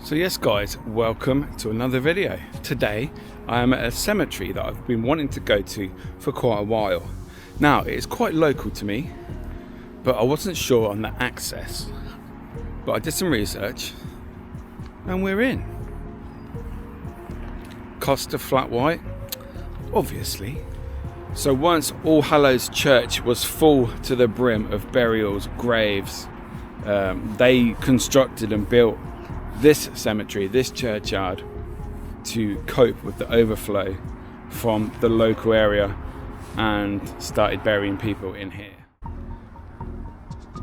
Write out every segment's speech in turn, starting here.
So yes guys, welcome to another video. Today I am at a cemetery that I've been wanting to go to for quite a while. Now it is quite local to me, but I wasn't sure on the access. But I did some research and we're in. Cost of flat white, obviously. So once All Hallows Church was full to the brim of burials, graves, they constructed and built this cemetery, this churchyard, to cope with the overflow from the local area and started burying people in here.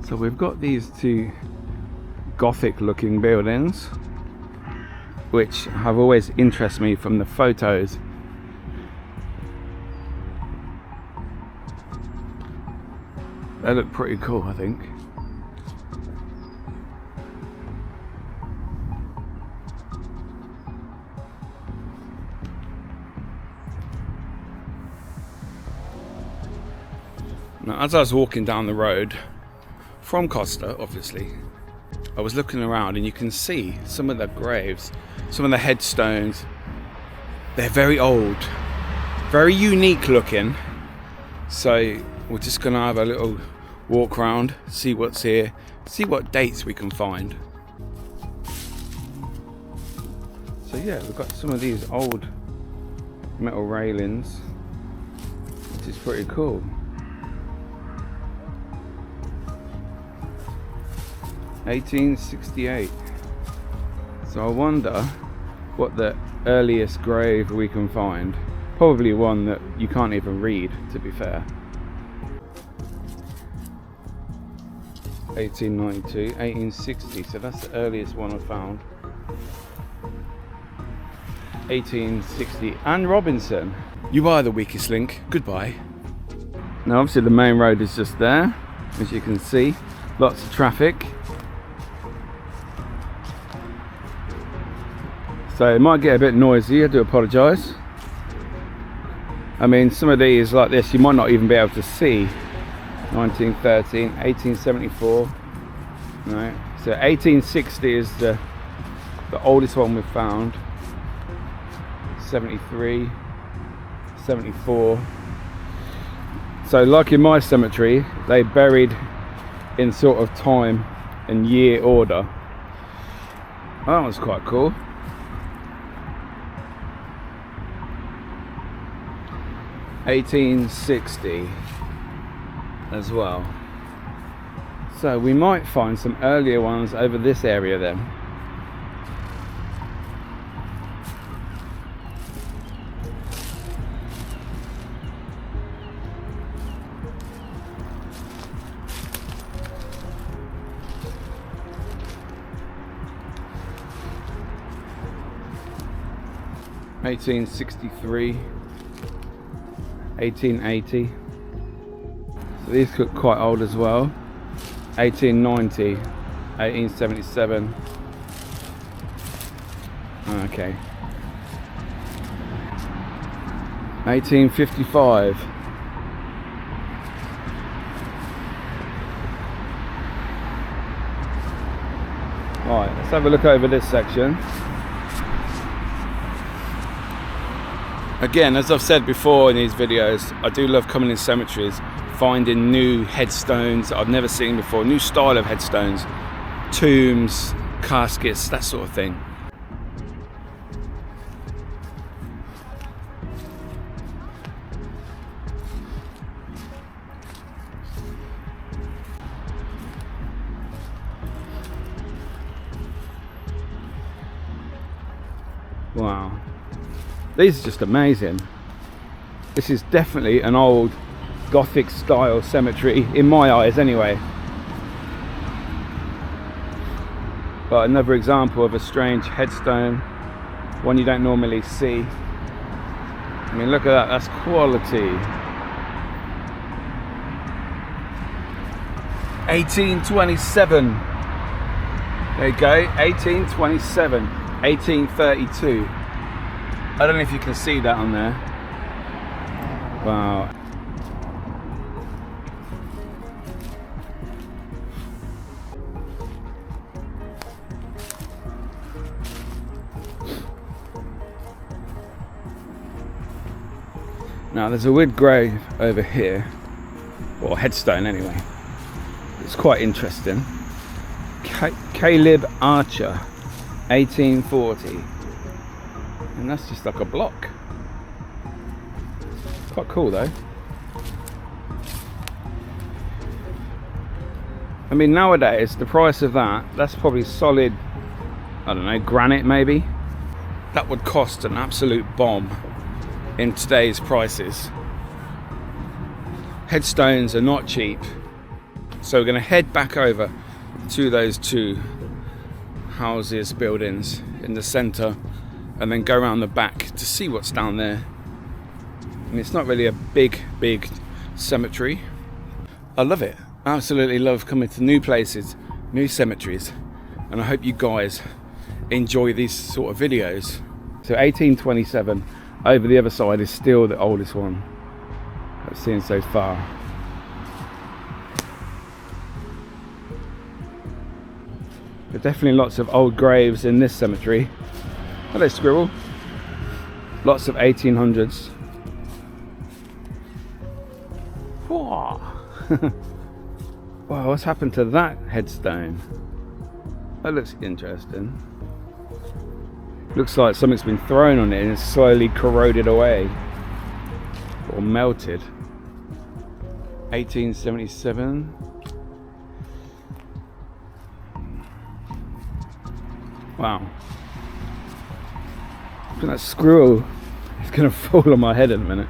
So we've got these two Gothic looking buildings which have always interested me from the photos. They look pretty cool, I think. Now, as I was walking down the road from Costa, obviously, I was looking around and you can see some of the graves, some of the headstones. They're very old, very unique looking. So we're just gonna have a little walk around, see what's here, see what dates we can find. So yeah, we've got some of these old metal railings, which is pretty cool. 1868. So I wonder what the earliest grave we can find. Probably one that you can't even read, to be fair. 1892, 1860, so that's the earliest one I found. 1860, Anne Robinson. You are the weakest link, goodbye. Now obviously the main road is just there, as you can see, lots of traffic. So it might get a bit noisy, I do apologise. I mean, some of these like this you might not even be able to see. 1913, 1874, right? So 1860 is the oldest one we've found. 73, 74. So like in my cemetery, they buried in sort of time and year order. Oh, that was quite cool. 1860 as well. So we might find some earlier ones over this area then. (1863), 1880. So these look quite old as well. 1890, 1877. Okay. 1855. Right, let's have a look over this section. Again, as I've said before in these videos, I do love coming in cemeteries, finding new headstones I've never seen before, new style of headstones, tombs, caskets, that sort of thing. Wow. These are just amazing. This is definitely an old Gothic style cemetery, in my eyes anyway. But another example of a strange headstone, one you don't normally see. I mean, look at that, that's quality. 1827. There you go, 1827, 1832. I don't know if you can see that on there. Wow. Now there's a wood grave over here, or headstone anyway. It's quite interesting. Caleb Archer, 1840. And that's just like a block. Quite cool though. I mean, nowadays the price of that's probably solid, I don't know, granite maybe. That would cost an absolute bomb in today's prices. Headstones are not cheap. So we're going to head back over to those two houses, buildings in the centre, and then go around the back to see what's down there. And it's not really a big cemetery. I love it. I absolutely love coming to new places, new cemeteries, and I hope you guys enjoy these sort of videos. So 1827 over the other side is still the oldest one I've seen so far. There are definitely lots of old graves in this cemetery. Hello, squirrel. Lots of 1800s. Wow, what's happened to that headstone? That looks interesting. Looks like something's been thrown on it and it's slowly corroded away or melted. 1877. Wow. I think that squirrel is going to fall on my head in a minute.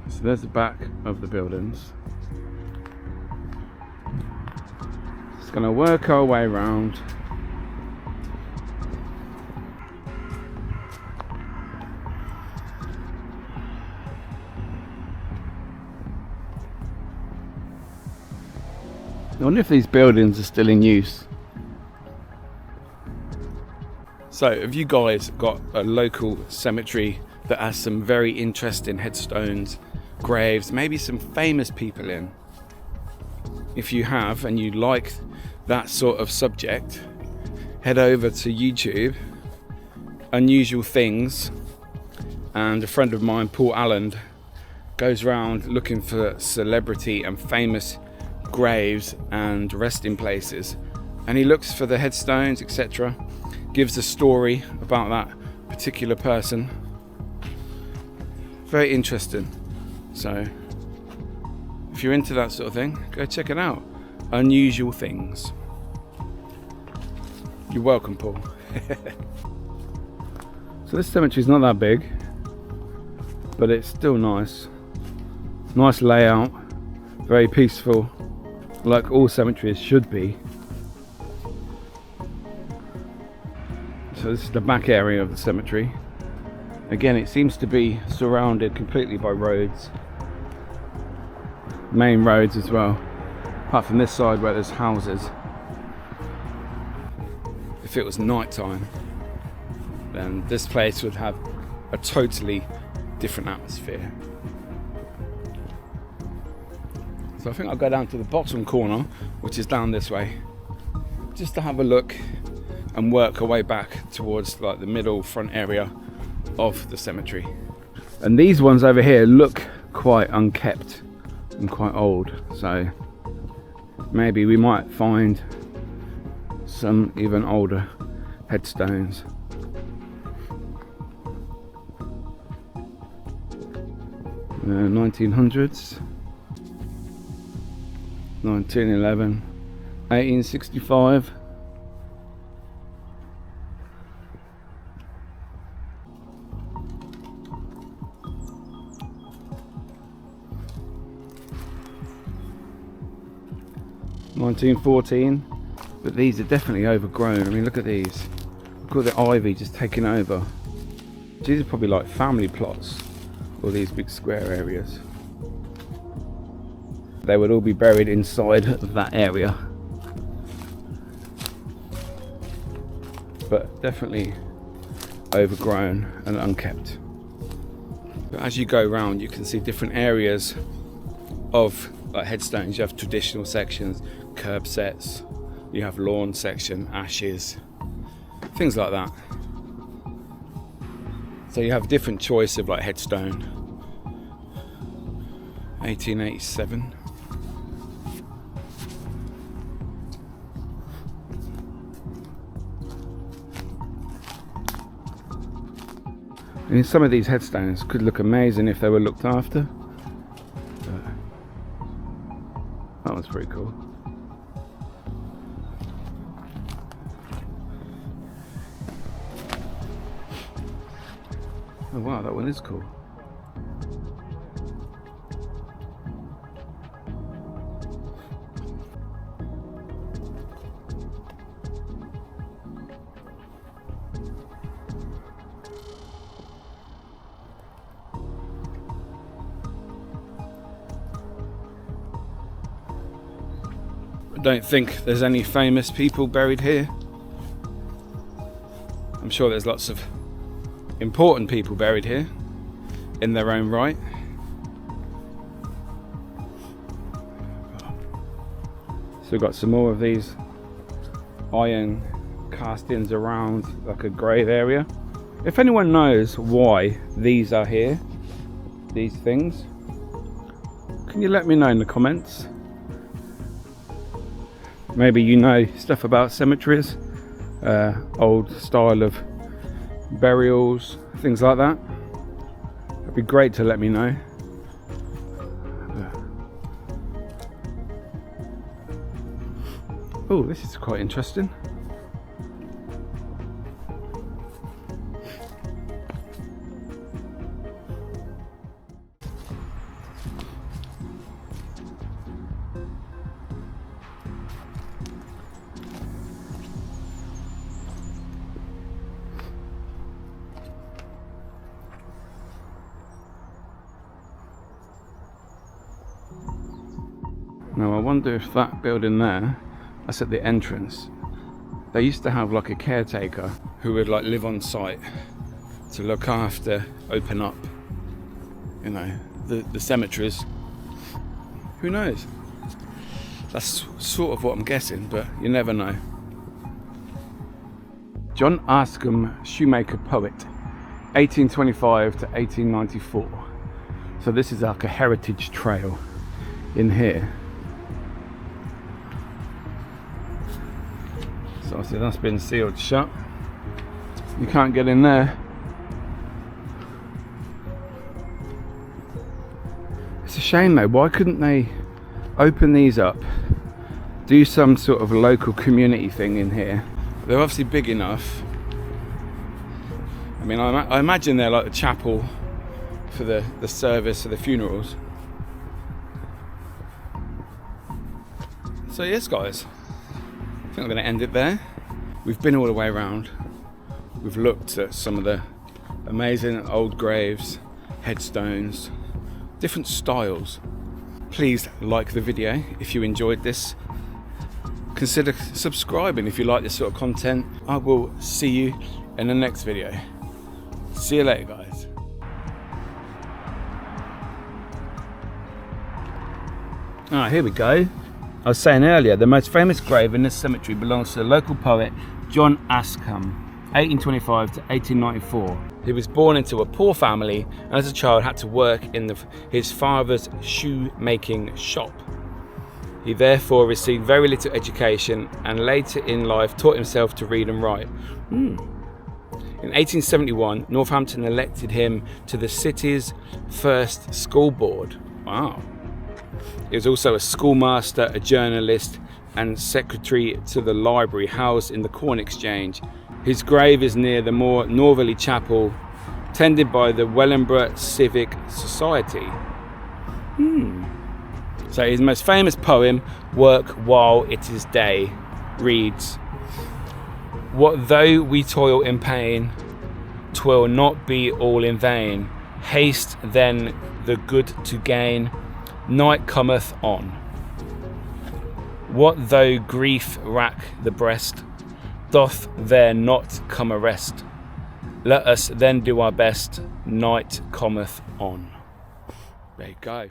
So there's the back of the buildings. Just going to work our way around. I wonder if these buildings are still in use. So, have you guys got a local cemetery that has some very interesting headstones, graves, maybe some famous people in? If you have and you like that sort of subject, head over to YouTube, Unusual Things, and a friend of mine, Paul Allen, goes around looking for celebrity and famous graves and resting places, and he looks for the headstones, etc., gives a story about that particular person. Very interesting. So if you're into that sort of thing, go check it out. Unusual Things. You're welcome, Paul. So this cemetery's not that big, but it's still nice. Nice layout, very peaceful, like all cemeteries should be. So this is the back area of the cemetery. Again, it seems to be surrounded completely by roads, main roads as well, apart from this side where there's houses. If it was night time, then this place would have a totally different atmosphere. So I think I'll go down to the bottom corner, which is down this way, just to have a look and work our way back towards like the middle front area of the cemetery. And these ones over here look quite unkept and quite old, so maybe we might find some even older headstones. Uh, 1900s, 1911, 1865. (1914), but these are definitely overgrown. I mean, look at these. Look at the ivy just taking over. These are probably like family plots, or these big square areas. they would all be buried inside of that area. But definitely overgrown and unkept. But as you go around, you can see different areas of like headstones. You have traditional sections, curb sets, you have lawn section, ashes, things like that. So you have different choice of like headstone. 1887. And some of these headstones could look amazing if they were looked after. That was pretty cool. Oh wow, that one is cool. I don't think there's any famous people buried here. I'm sure there's lots of important people buried here in their own right. So we've got some more of these iron castings around like a grave area. If anyone knows why these are here, these things, can you let me know in the comments? Maybe you know stuff about cemeteries, old style of burials, things like that. It'd be great to let me know. Oh, this is quite interesting. Now I wonder if that building there, that's at the entrance. They used to have like a caretaker who would like live on site to look after, open up, you know, the cemeteries. Who knows? That's sort of what I'm guessing, but you never know. John Ascham, shoemaker poet, 1825 to 1894. So this is like a heritage trail in here. So obviously that's been sealed shut. You can't get in there. It's a shame though, why couldn't they open these up, do some sort of local community thing in here? They're obviously big enough. I mean, I imagine they're like a chapel for the service of the funerals. So yes guys, I think I'm going to end it there. We've been all the way around. We've looked at some of the amazing old graves, headstones, different styles. Please like the video if you enjoyed this. Consider subscribing if you like this sort of content. I will see you in the next video. See you later guys. Alright, here we go. I was saying earlier, the most famous grave in this cemetery belongs to the local poet John Ascham, 1825 to 1894. He was born into a poor family and as a child had to work in his father's shoemaking shop. He therefore received very little education and later in life taught himself to read and write. In 1871, Northampton elected him to the city's first school board. Wow. He was also a schoolmaster, a journalist, and secretary to the library housed in the Corn Exchange. His grave is near the more northerly chapel, tended by the Wellingborough Civic Society. So his most famous poem, Work While It Is Day, reads, "What though we toil in pain, 'twill not be all in vain. Haste then the good to gain, night cometh on. What though grief rack the breast, doth there not come a rest? Let us then do our best, night cometh on. There you go.